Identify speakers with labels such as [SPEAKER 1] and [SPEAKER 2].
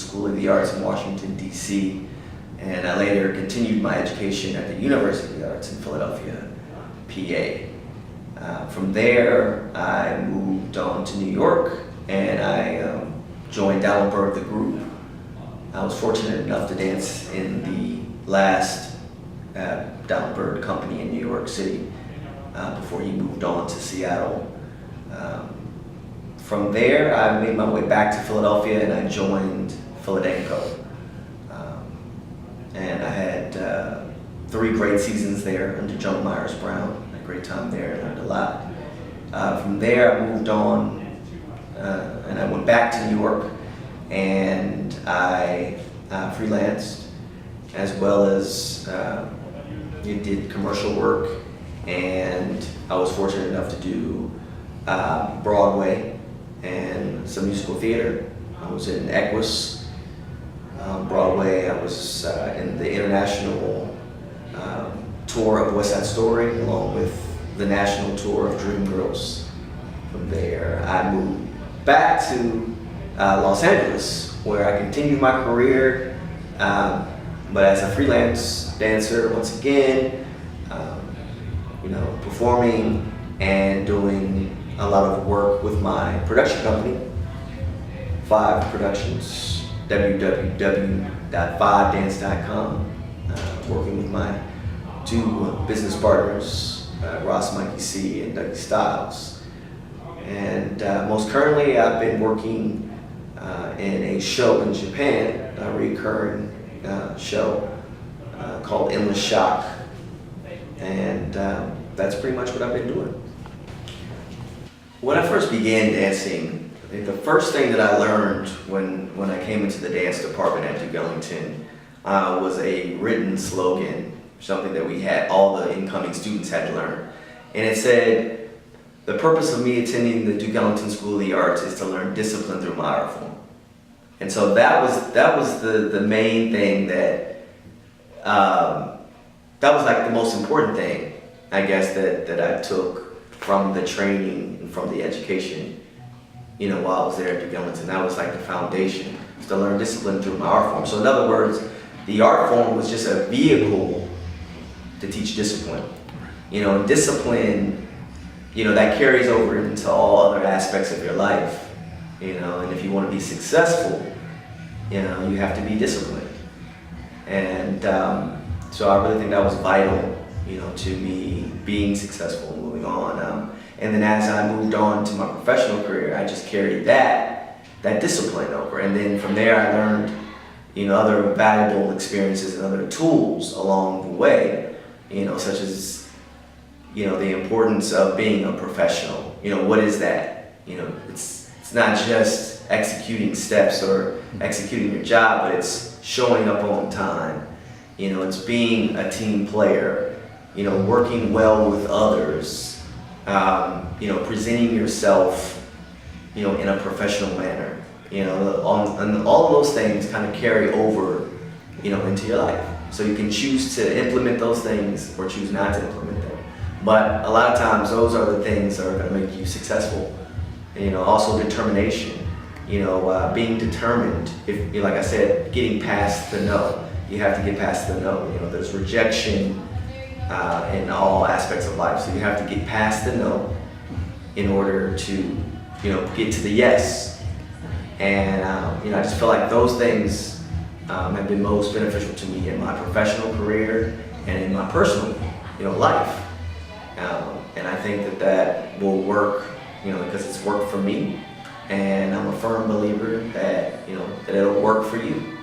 [SPEAKER 1] School of the Arts in Washington, D.C., and I later continued my education at the University of the Arts in Philadelphia, PA. From there, I moved on to New York, and I joined Dallenberg, the group. I was fortunate enough to dance in the last Dallenberg company in New York City before he moved on to Seattle. From there, I made my way back to Philadelphia and I joined Philadenco. And I had 3 great seasons there under Joan Myers-Brown. Had a great time there, learned a lot. From there, I moved on and I went back to New York and I freelanced as well as did commercial work, and I was fortunate enough to do Broadway and some musical theater. I was in Equus, Broadway. I was in the international tour of West Side Story along with the national tour of Dreamgirls. From there, I moved back to Los Angeles, where I continued my career, but as a freelance dancer once again, performing and doing a lot of work with my production company, 5 Productions, www.5dance.com, working with my 2 business partners, Ross Mikey C and Dougie Styles. And most currently, I've been working in a show in Japan, a recurring show called Endless Shock. And that's pretty much what I've been doing. When I first began dancing, I think the first thing that I learned when I came into the dance department at Duke Ellington was a written slogan, something that we had, all the incoming students had to learn. And it said, "The purpose of me attending the Duke Ellington School of the Arts is to learn discipline through my art form." And so that was the main thing that was like the most important thing, I guess, that I took from the training and from the education, while I was there at Duke Ellington. That was like the foundation, was to learn discipline through my art form. So in other words, the art form was just a vehicle to teach discipline. And discipline, that carries over into all other aspects of your life, and if you want to be successful, you have to be disciplined. And so I really think that was vital, to me being successful and moving on. And then as I moved on to my professional career, I just carried that discipline over. And then from there I learned, other valuable experiences and other tools along the way, such as, the importance of being a professional. What is that? It's not just executing steps or executing your job, but it's showing up on time. It's being a team player, working well with others, presenting yourself, in a professional manner. And all of those things kind of carry over, into your life. So you can choose to implement those things or choose not to implement them. But a lot of times those are the things that are going to make you successful. And, also determination, being determined. If, like I said, getting past the no. You have to get past the no. There's rejection in all aspects of life. So you have to get past the no in order to, get to the yes. And, I just feel like those things have been most beneficial to me in my professional career and in my personal, life. And I think that will work, because it's worked for me. And I'm a firm believer that, that it'll work for you.